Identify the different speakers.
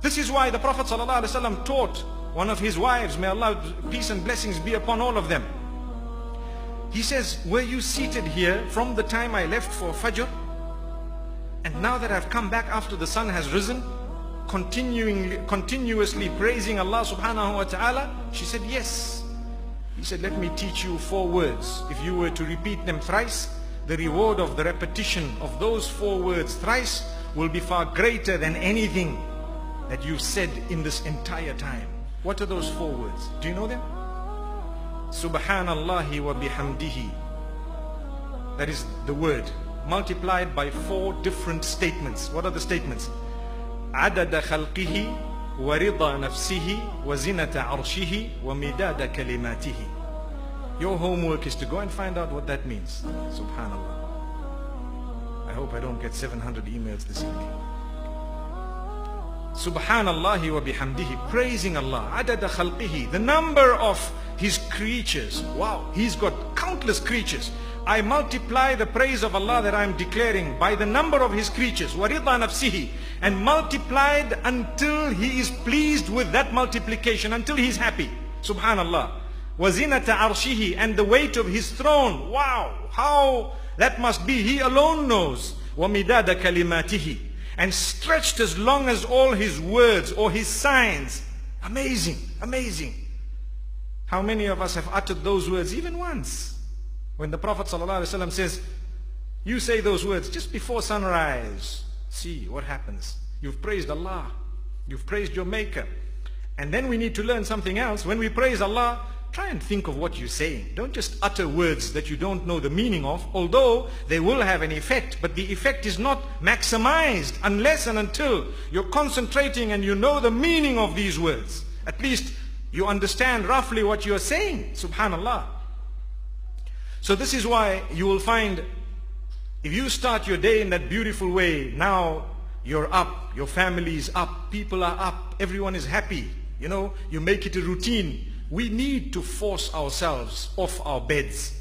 Speaker 1: This is why the Prophet ﷺ taught one of his wives, may Allah, peace and blessings be upon all of them. He says, were you seated here from the time I left for Fajr? And now that I've come back after the sun has risen, continuously praising Allah subhanahu wa ta'ala? She said, yes. He said, let me teach you 4 words. If you were to repeat them thrice, the reward of the repetition of those 4 words thrice will be far greater than anything that you've said in this entire time. What are those 4 words? Do you know them? Subhanallahi wa bihamdihi. That is the word, multiplied by 4 different statements. What are the statements? Adada khalqihi wa rida nafsihi wa zinata arshihi wa midada kalimatihi. Your homework is to go and find out what that means. Subhanallah. I hope I don't get 700 emails this evening. Subhanallahi wa bihamdihi, praising Allah. Adada khalqihi, the number of His creatures. Wow, He's got countless creatures. I multiply the praise of Allah that I'm declaring by the number of His creatures. وَرِضَى نَفْسِهِ, and multiplied until He is pleased with that multiplication, until He's happy. Subhanallah. وَزِنَةَ عَرْشِهِ, and the weight of His throne. Wow, how that must be, He alone knows. وَمِدَادَ كَلِمَاتِهِ, and stretched as long as all His words or His signs. Amazing, amazing. How many of us have uttered those words even once? When the Prophet ﷺ says, you say those words just before sunrise, see what happens. You've praised Allah, you've praised your Maker. And then we need to learn something else. When we praise Allah, try and think of what you're saying. Don't just utter words that you don't know the meaning of, although they will have an effect, but the effect is not maximized unless and until you're concentrating and you know the meaning of these words. At least you understand roughly what you're saying. Subhanallah. So this is why you will find, if you start your day in that beautiful way, now you're up, your family is up, people are up, everyone is happy, you know, you make it a routine. We need to force ourselves off our beds.